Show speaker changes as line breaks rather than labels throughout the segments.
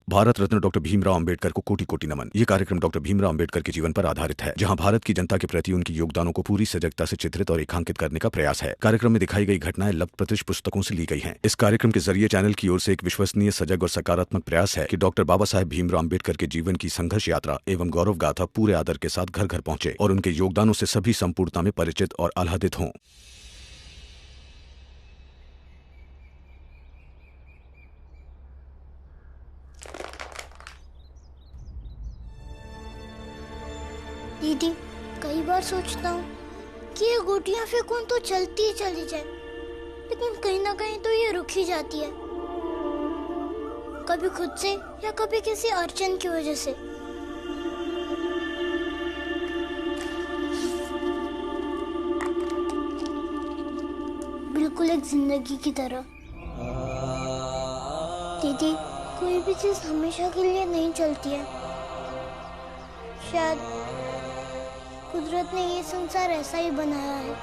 Bharat Ratna doctor Bhimrao Ambedkar को कोटि कोटि नमन। ये कार्यक्रम डॉक्टर भीमराव अंबेडकर के जीवन पर आधारित है, जहां भारत की जनता के प्रति उनके योगदानों को पूरी सजगता से चित्रित और रेखांकित करने का प्रयास है। कार्यक्रम में दिखाई गई घटनाएं लब्ध प्रतिष्ठ पुस्तकों से ली गई हैं। इस कार्यक्रम के जरिए चैनल की ओर से एक विश्वसनीय, सजग और सकारात्मक प्रयास है कि डॉक्टर बाबा साहेब भीमराव अंबेडकर के जीवन की संघर्ष यात्रा एवं गौरव गाथा पूरे आदर के साथ घर घर पहुंचे और उनके योगदानों से सभी संपूर्णता में परिचित और आह्लादित हों।
दीदी, कई बार सोचता हूँ कि ये गोटियाँ फेंकूं तो चलती ही चली जाए, लेकिन कहीं ना कहीं तो ये रुक ही जाती है, कभी खुद से या कभी किसी अड़चन की वजह से। बिल्कुल एक जिंदगी की तरह। दीदी, कोई भी चीज हमेशा के लिए नहीं चलती है। शायद कुदरत ने ये संसार ऐसा ही बनाया है।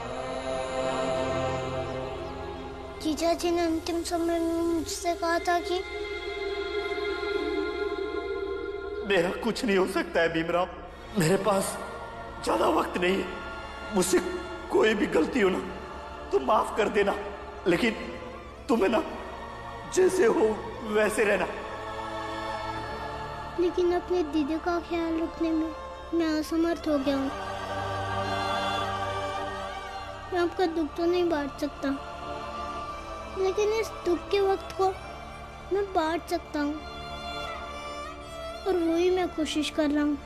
जीजा जी ने अंतिम समय में मुझसे कहा था कि
मेरा कुछ नहीं हो सकता है भीमराव, मेरे पास ज्यादा वक्त नहीं है। मुझसे कोई भी गलती हो ना तो माफ कर देना, लेकिन तुम्हें ना जैसे हो वैसे रहना।
लेकिन अपने दीदी का ख्याल रखने में मैं असमर्थ हो गया हूँ। मैं आपका दुख तो नहीं बांट सकता, लेकिन इस दुख के वक्त को मैं बांट सकता हूँ, और वही मैं कोशिश कर रहा हूँ।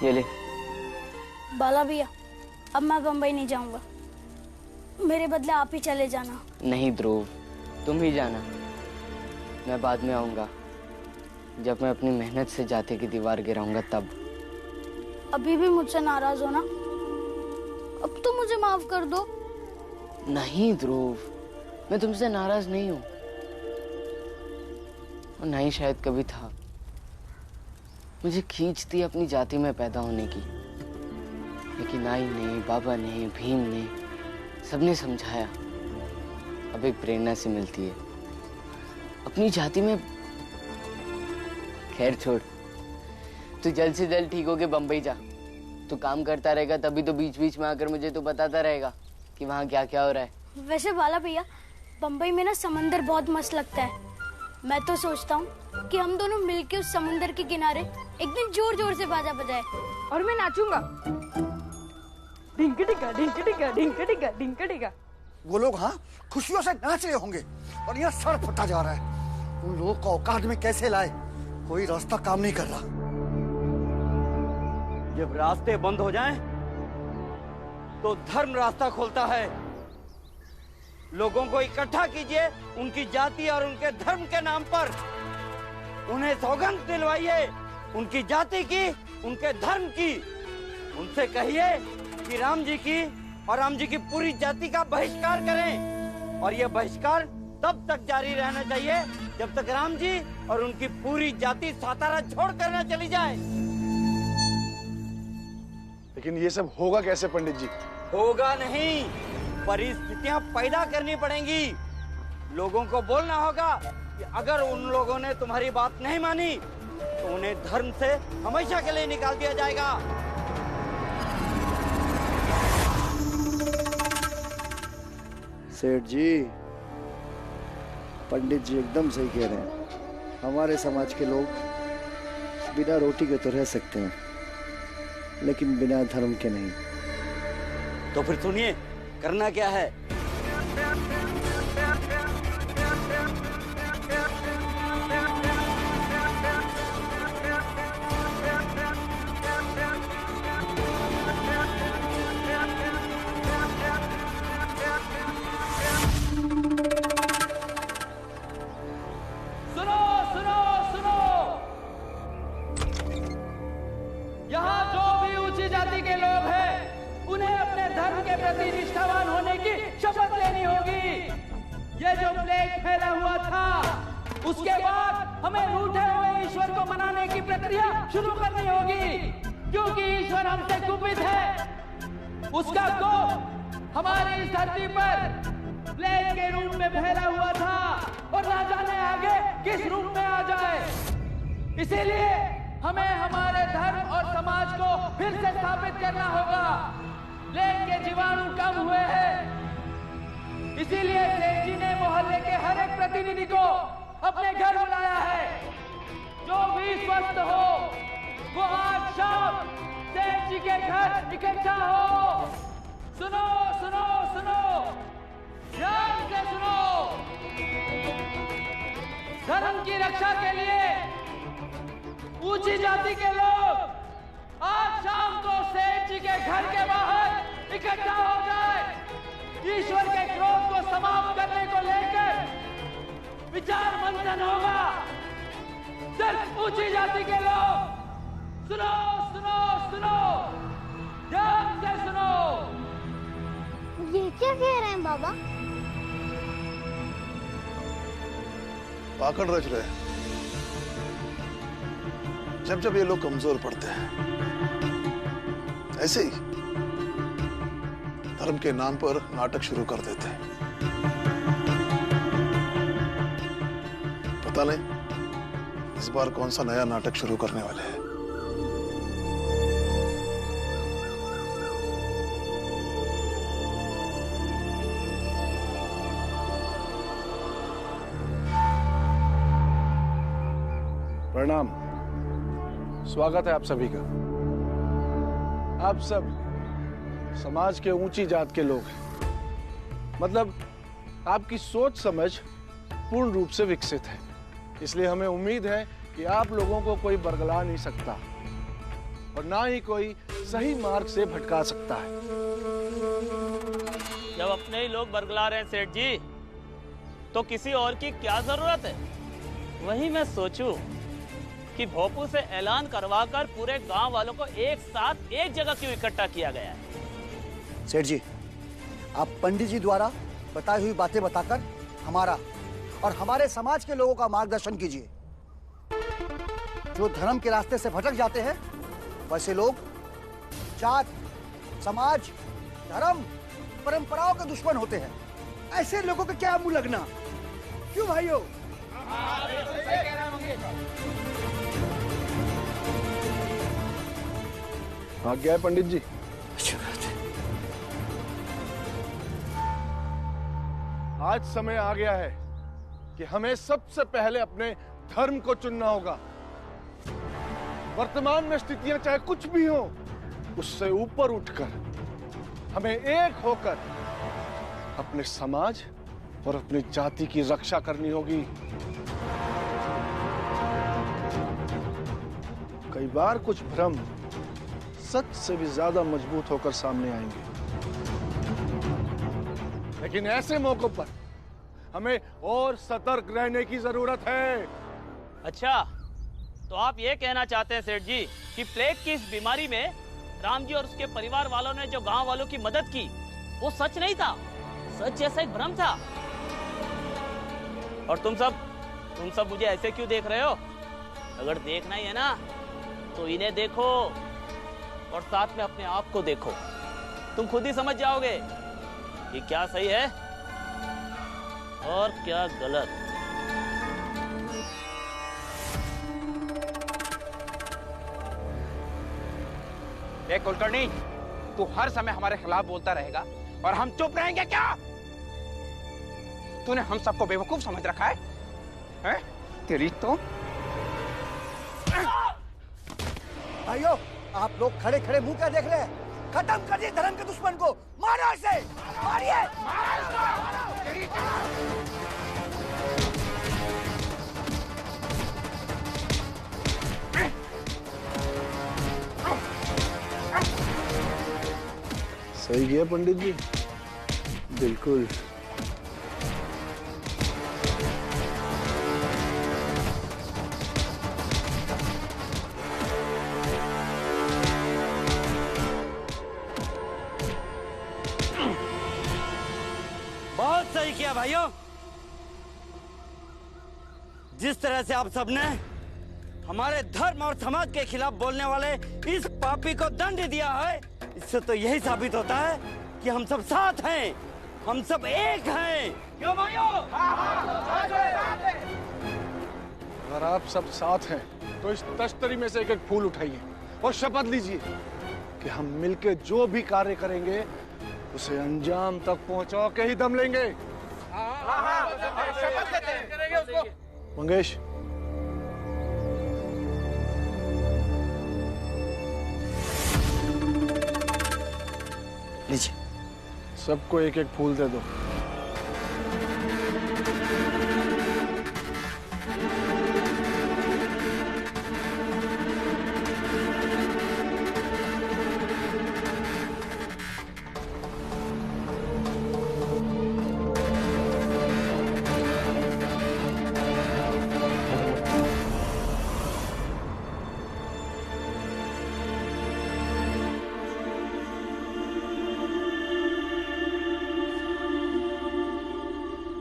ये ले।
बाला भैया, अब मैं बम्बई नहीं जाऊंगा, मेरे बदले आप ही चले जाना।
नहीं ध्रुव, तुम ही जाना, मैं बाद में आऊंगा जब मैं अपनी मेहनत से जाते की दीवार गिराऊंगा तब।
अभी भी मुझसे नाराज हो ना? अब तो मुझे माफ कर दो।
नहीं ध्रुव, मैं तुमसे नाराज नहीं हूँ, और नहीं शायद कभी था। मुझे खींच थी अपनी जाति में पैदा होने की, लेकिन आई ने, बाबा ने, भीम ने, सबने समझाया। अब एक प्रेरणा से मिलती है अपनी जाति में। खैर छोड़, तू जल्द से जल्द ठीक होके बम्बई जा। तू काम करता रहेगा तभी तो बीच बीच में आकर मुझे तो बताता रहेगा कि वहाँ क्या क्या हो रहा है।
वैसे बाला भैया, बम्बई में ना समंदर बहुत मस्त लगता है। मैं तो सोचता हूँ कि हम दोनों मिलके उस समंदर के किनारे एक दिन जोर जोर से बाजा बजाए,
और मैं नाचूंगा। ढिंकटिका ढिंकटिका ढिंकटिका ढिंकटिका।
वो लोग हाँ खुशियों से नाच रहे होंगे और यहाँ सर फटा जा रहा है। उन लोगों को औकात में कैसे लाए, कोई रास्ता काम नहीं कर रहा।
जब रास्ते बंद हो जाएं, तो धर्म रास्ता खोलता है। लोगों को इकट्ठा कीजिए उनकी जाति और उनके धर्म के नाम पर। उन्हें सौगंध दिलवाइए उनकी जाति की, उनके धर्म की। उनसे कहिए कि राम जी की और राम जी की पूरी जाति का बहिष्कार करें, और यह बहिष्कार तब तक जारी रहना चाहिए जब तक राम जी और उनकी पूरी जाति सातारा छोड़ कर न चली जाए।
लेकिन ये सब होगा कैसे पंडित जी?
होगा नहीं, परिस्थितियां पैदा करनी पड़ेंगी। लोगों को बोलना होगा कि अगर उन लोगों ने तुम्हारी बात नहीं मानी तो उन्हें धर्म से हमेशा के लिए निकाल दिया जाएगा।
सेठ जी, पंडित जी एकदम सही कह रहे हैं। हमारे समाज के लोग बिना रोटी के तो रह सकते हैं, लेकिन बिना धर्म के नहीं।
तो फिर सुनिए, करना क्या है?
ये जो प्लेग फैला हुआ था, उसके बाद हमें रूठे हुए ईश्वर को मनाने की प्रक्रिया शुरू करनी होगी, क्योंकि ईश्वर हमसे कुपित है। उसका कोप हमारी इस धरती पर प्लेग के रूप में फैला हुआ था और ना जाने आगे किस रूप में आ जाए। इसीलिए हमें हमारे धर्म और समाज को फिर से स्थापित करना होगा। प्लेग के जीवाणु कम हुए हैं, इसीलिए सेठ जी ने मोहल्ले के हर एक प्रतिनिधि को अपने घर बुलाया है। जो भी स्वस्थ हो वो आज शाम सेठ जी के घर इकट्ठा हो। सुनो सुनो सुनो, ध्यान से सुनो। धर्म की रक्षा के लिए ऊंची जाति के लोग आज शाम को सेठ जी के घर के बाहर इकट्ठा हो जाए। ईश्वर के क्रोध को समाप्त करने को लेकर विचार मंथन होगा। सिर्फ ऊंची जाति के लोग सुनो सुनो सुनो, ध्यान से सुनो।
ये क्या कह रहे हैं बाबा?
पाकड़ रच रहे हैं। जब जब ये लोग कमजोर पड़ते हैं, ऐसे ही धर्म के नाम पर नाटक शुरू कर देते हैं। पता नहीं इस बार कौन सा नया नाटक शुरू करने वाले हैं।
प्रणाम, स्वागत है आप सभी का। आप सब समाज के ऊंची जात के लोग हैं, मतलब आपकी सोच समझ पूर्ण रूप से विकसित है, इसलिए हमें उम्मीद है कि आप लोगों को कोई बरगला नहीं सकता और ना ही कोई सही मार्ग से भटका सकता है।
जब अपने ही लोग बरगला रहे हैं सेठ जी, तो किसी और की क्या जरूरत है। वही मैं सोचूं कि भोपू से ऐलान करवाकर पूरे गांव वालों को एक साथ एक जगह क्यों इकट्ठा किया गया है।
सेठ जी, आप पंडित जी द्वारा बताई हुई बातें बताकर हमारा और हमारे समाज के लोगों का मार्गदर्शन कीजिए। जो धर्म के रास्ते से भटक जाते हैं, वैसे लोग जात, समाज, धर्म, परंपराओं के दुश्मन होते हैं। ऐसे लोगों का क्या मुंह लगना, क्यों भाइयों?
आज्ञा है पंडित जी। आज समय आ गया है कि हमें सबसे पहले अपने धर्म को चुनना होगा। वर्तमान में स्थितियां चाहे कुछ भी हो, उससे ऊपर उठकर हमें एक होकर अपने समाज और अपनी जाति की रक्षा करनी होगी। कई बार कुछ भ्रम सच से भी ज्यादा मजबूत होकर सामने आएंगे, लेकिन ऐसे मौकों पर हमें और सतर्क रहने की जरूरत है।
अच्छा, तो आप ये कहना चाहते हैं सेठ जी कि प्लेग की इस बीमारी में राम जी और उसके परिवार वालों ने जो गांव वालों की मदद की, वो सच नहीं था, सच जैसा एक भ्रम था। और तुम सब मुझे ऐसे क्यों देख रहे हो? अगर देखना ही है ना, तो इन्हें देखो और साथ में अपने आप को देखो। तुम खुद ही समझ जाओगे कि क्या सही है और क्या गलत।
देख कुलकर्णी, तू हर समय हमारे खिलाफ बोलता रहेगा और हम चुप रहेंगे क्या? तूने हम सबको बेवकूफ समझ रखा है, हैं? तेरी तो।
भाइयों, आप लोग खड़े खड़े मुंह क्या देख रहे हैं? खत्म करिए धर्म के दुश्मन को, मारो इसे, मारिए।
सही किया पंडित जी, बिल्कुल।
बहुत सही किया भाइयों, जिस तरह से आप सबने हमारे धर्म और समाज के खिलाफ बोलने वाले इस पापी को दंड दिया है, इससे तो यही साबित होता है कि हम सब साथ हैं, हम सब एक हैं। क्यों भाइयों?
अगर आप सब साथ हैं तो इस तश्तरी में से एक एक फूल उठाइए और शपथ लीजिए कि हम मिलके जो भी कार्य करेंगे उसे अंजाम तक पहुंचा के ही दम लेंगे।
शपथ लेते हैं, करेंगे उसको।
मंगेश,
लीजिए।
सबको एक एक फूल दे दो।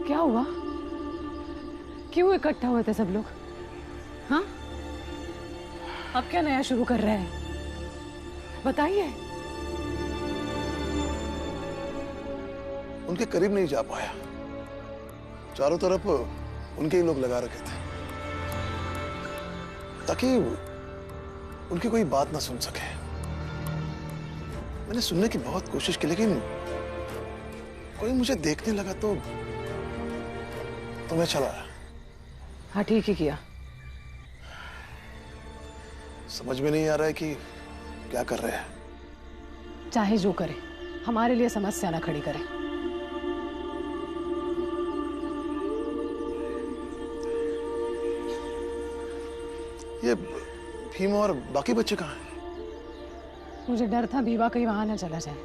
क्या हुआ? क्यों इकट्ठा हुए थे सब लोग? हाँ, अब क्या नया शुरू कर रहे हैं? बताइए।
उनके करीब नहीं जा पाया, चारों तरफ उनके ही लोग लगा रखे थे ताकि उनकी कोई बात ना सुन सके। मैंने सुनने की बहुत कोशिश की, लेकिन कोई मुझे देखने लगा तो मैं चला आया।
हाँ, ठीक ही किया।
समझ में नहीं आ रहा है कि क्या कर रहे हैं।
चाहे जो करे, हमारे लिए समस्या ना खड़ी करे।
ये भीम और बाकी बच्चे कहाँ हैं?
मुझे डर था बीवा कहीं वहां ना चला जाए,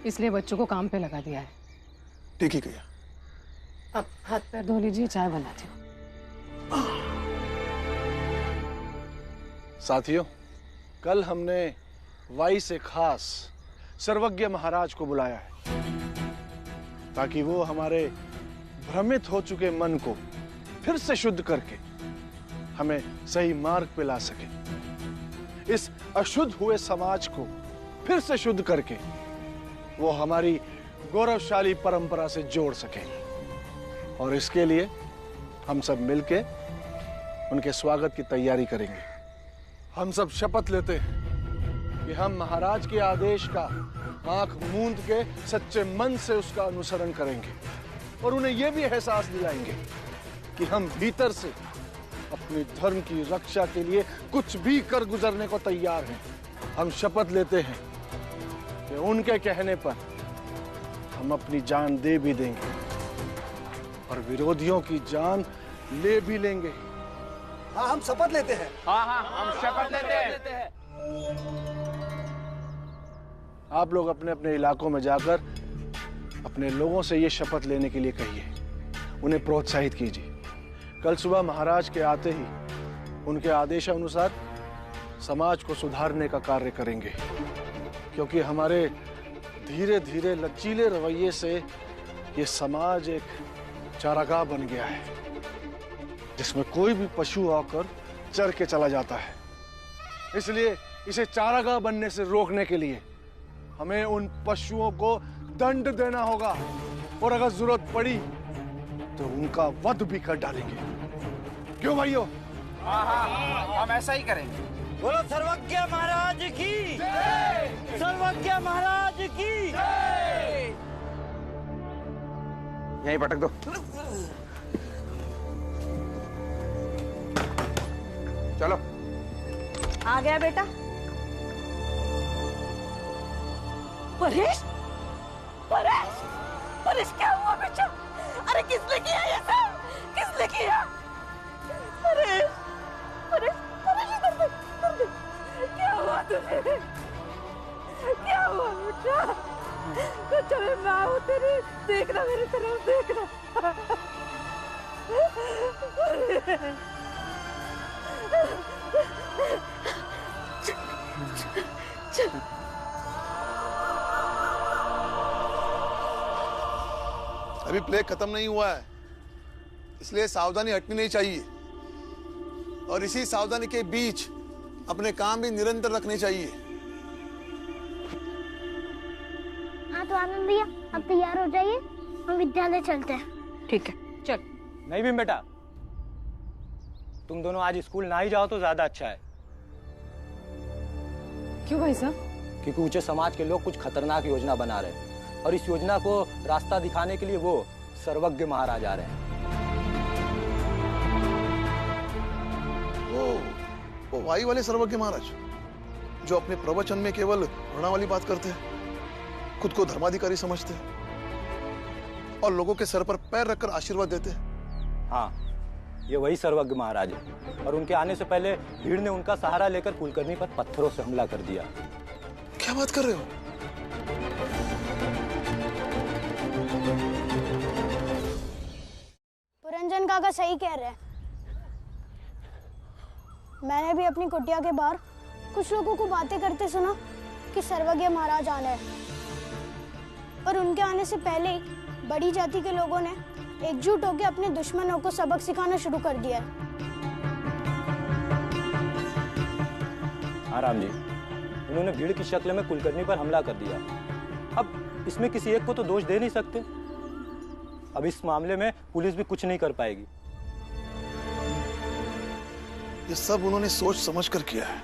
इसलिए बच्चों को काम पे लगा दिया है।
ठीक ही किया।
अब हाथ पैर धो लीजिए, चाय बनाती हूँ।
साथियों, कल हमने वाई से खास सर्वज्ञ महाराज को बुलाया है ताकि वो हमारे भ्रमित हो चुके मन को फिर से शुद्ध करके हमें सही मार्ग पे ला सके। इस अशुद्ध हुए समाज को फिर से शुद्ध करके वो हमारी गौरवशाली परंपरा से जोड़ सके। और इसके लिए हम सब मिलके उनके स्वागत की तैयारी करेंगे। हम सब शपथ लेते हैं कि हम महाराज के आदेश का आंख मूंद के सच्चे मन से उसका अनुसरण करेंगे और उन्हें यह भी एहसास दिलाएंगे कि हम भीतर से अपने धर्म की रक्षा के लिए कुछ भी कर गुजरने को तैयार हैं। हम शपथ लेते हैं कि उनके कहने पर हम अपनी जान दे भी देंगे और विरोधियों की जान ले भी लेंगे।
हाँ, हम शपथ लेते हैं।
हाँ, हम शपथ लेते हैं।
आप लोग अपने अपने इलाकों में जाकर अपने लोगों से ये शपथ लेने के लिए कहिए, उन्हें प्रोत्साहित कीजिए। कल सुबह महाराज के आते ही उनके आदेशानुसार समाज को सुधारने का कार्य करेंगे, क्योंकि हमारे धीरे धीरे लचीले रवैये से ये समाज एक चारागाह बन गया है जिसमें कोई भी पशु आकर चर के चला जाता है। इसलिए इसे चारागाह बनने से रोकने के लिए हमें उन पशुओं को दंड देना होगा और अगर जरूरत पड़ी तो उनका वध भी कर डालेंगे। क्यों भाइयों?
हाँ, हम ऐसा ही करेंगे।
बोलो सर्वज्ञ महाराज की जय! सर्वज्ञ महाराज की जय!
यहीं पटक दो। चलो।
आ गया बेटा। परेश, परेश, परेश क्या हुआ बेटा? अरे किसने किया ये सब? किसने किया? परेश, परेश, परेश इधर देख, इधर देख। क्या हुआ तुझे? क्या हुआ बेटा? तो चले मैं हूँ तेरी, देखना मेरी तरफ, देखना।
अभी प्ले खत्म नहीं हुआ है, इसलिए सावधानी हटनी नहीं चाहिए, और इसी सावधानी के बीच अपने काम भी निरंतर रखने चाहिए।
हाँ तो आनंद भैया, अब तैयार हो जाइए, हम विद्यालय चलते हैं।
ठीक है, चल।
नहीं भीम बेटा, तुम दोनों आज स्कूल ना ही जाओ तो ज्यादा अच्छा है।
क्यों भाई साहब?
क्योंकि ऊंचे समाज के लोग कुछ खतरनाक योजना बना रहे हैं, और इस योजना को रास्ता दिखाने के लिए वो सर्वज्ञ महाराज आ रहे हैं।
वो वाई वाले सर्वज्ञ महाराज, जो अपने प्रवचन में केवल घृणा वाली बात करते हैं, खुद को धर्माधिकारी समझते हैं और लोगों के सर पर पैर रखकर आशीर्वाद देते हैं।
हाँ, ये वही सर्वज्ञ महाराज है, और उनके आने से पहले भीड़ ने उनका सहारा लेकर कुलकर्णी पर पत्थरों से हमला कर दिया।
क्या बात कर रहे हो?
पुरंजन काका सही कह रहे हैं। मैंने भी अपनी कुटिया के बाहर कुछ लोगों को बातें करते सुना कि सर्वज्ञ महाराज आने हैं, और उनके आने से पहले ही बड़ी जाति के लोगों ने एकजुट होकर अपने दुश्मनों को सबक सिखाना शुरू कर दिया है।
हाँ राम जी, उन्होंने भीड़ की शक्ल में कुलकर्णी पर हमला कर दिया। अब इसमें किसी एक को तो दोष दे नहीं सकते। अब इस मामले में पुलिस भी कुछ नहीं कर पाएगी।
ये सब उन्होंने सोच समझ कर किया है।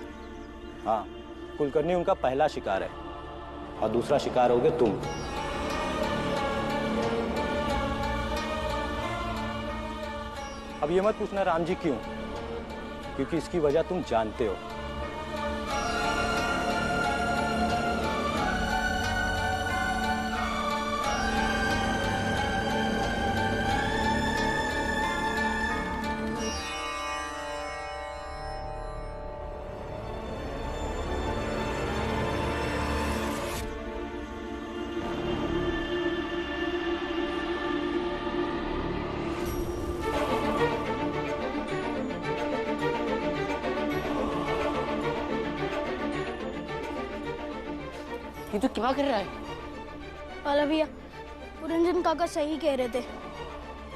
हाँ, कुलकर्णी उनका पहला शिकार है, और दूसरा शिकार होगे तुम। अब ये मत पूछना राम जी क्यों, क्योंकि इसकी वजह तुम जानते हो।
ये तो क्या कर रहा है?
वाला भैया, पुरंजन काका सही कह रहे थे।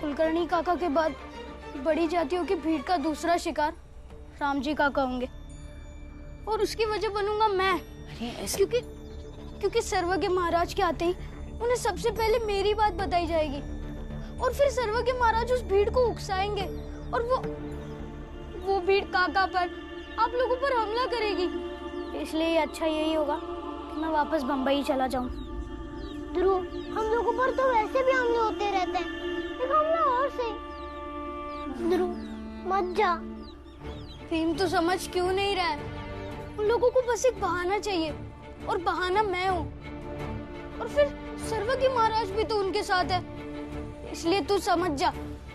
कुलकर्णी काका के बाद बड़ी जातियों की भीड़ का दूसरा शिकार राम जी काका होंगे, और उसकी वजह बनूंगा मैं। क्योंकि सर्वज्ञ महाराज के आते ही उन्हें सबसे पहले मेरी बात बताई जाएगी, और फिर सर्वज्ञ महाराज उस भीड़ को उकसाएंगे, और वो भीड़ काका पर, आप लोगों पर हमला करेगी। इसलिए अच्छा यही होगा कि मैं वापस बंबई चला जाऊं।
ध्रुव, हम लोगों पर तो वैसे भी हमले होते रहते हैं, एक हमला और सही। ध्रुव, मत जा।
भीम तो समझ क्यों नहीं रहा है? उन लोगों को बस एक बहाना चाहिए, और बहाना मैं हूँ। और फिर सर्वज्ञ महाराज भी तो उनके साथ है, इसलिए तू समझ जा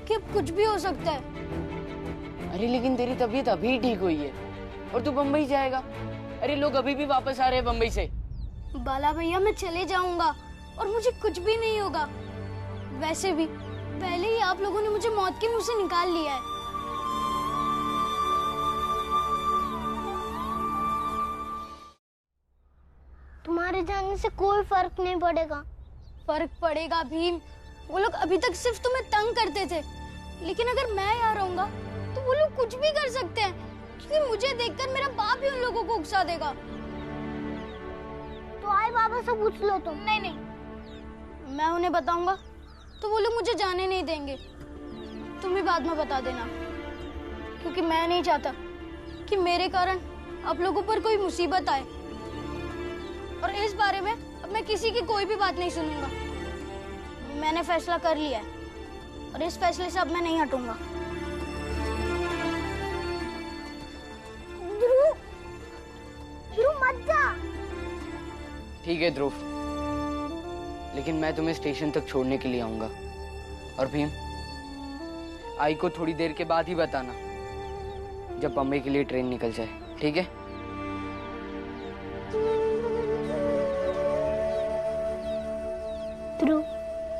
कि अब कुछ भी हो सकता है।
अरे लेकिन तेरी तबीयत अभी ठीक हुई है, और तू बम्बई जाएगा। अरे लोग अभी भी वापस आ रहे हैं बम्बई से।
बाला भैया, मैं चले जाऊंगा और मुझे कुछ भी नहीं होगा। वैसे भी पहले ही आप लोगों ने मुझे मौत के मुंह से निकाल लिया है।
तुम्हारे जाने से कोई फर्क नहीं पड़ेगा।
फर्क पड़ेगा भीम। वो लोग अभी तक सिर्फ तुम्हें तंग करते थे, लेकिन अगर मैं यहाँ रहूंगा तो वो लोग कुछ भी कर सकते हैं, क्योंकि मुझे देखकर मेरा बाप ही उन लोगों को उकसा देगा।
तो आए बाबा से पूछ लो तुम।
नहीं, मैं उन्हें बताऊंगा तो वो लोग मुझे जाने नहीं देंगे। तुम ही बाद में बता देना, क्योंकि मैं नहीं चाहता कि मेरे कारण आप लोगों पर कोई मुसीबत आए। और इस बारे में अब मैं किसी की कोई भी बात नहीं सुनूंगा। मैंने फैसला कर लिया है, और इस फैसले से अब मैं नहीं हटूंगा।
ध्रुव मत जा।
ठीक है ध्रुव, लेकिन मैं तुम्हें स्टेशन तक छोड़ने के लिए आऊंगा। और भीम, आई को थोड़ी देर के बाद ही बताना, जब बम्बई के लिए ट्रेन निकल जाए, ठीक है?
ध्रुव,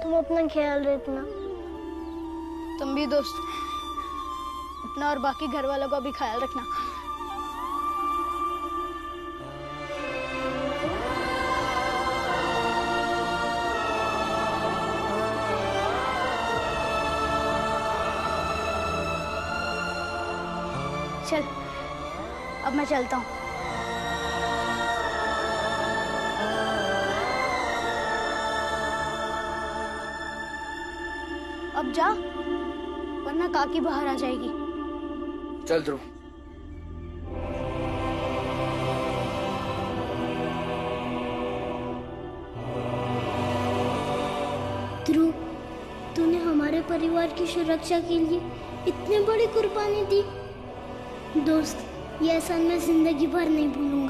तुम अपना ख्याल रखना।
तुम भी दोस्त, अपना और बाकी घर वालों का भी ख्याल रखना। चल अब मैं चलता हूँ। अब जा, वरना काकी बाहर आ जाएगी।
चल ध्रुव।
ध्रुव, तूने हमारे परिवार की सुरक्षा के लिए इतनी बड़ी कुर्बानी दी। दोस्त, ये एहसान मैं जिंदगी भर नहीं भूलूंगा।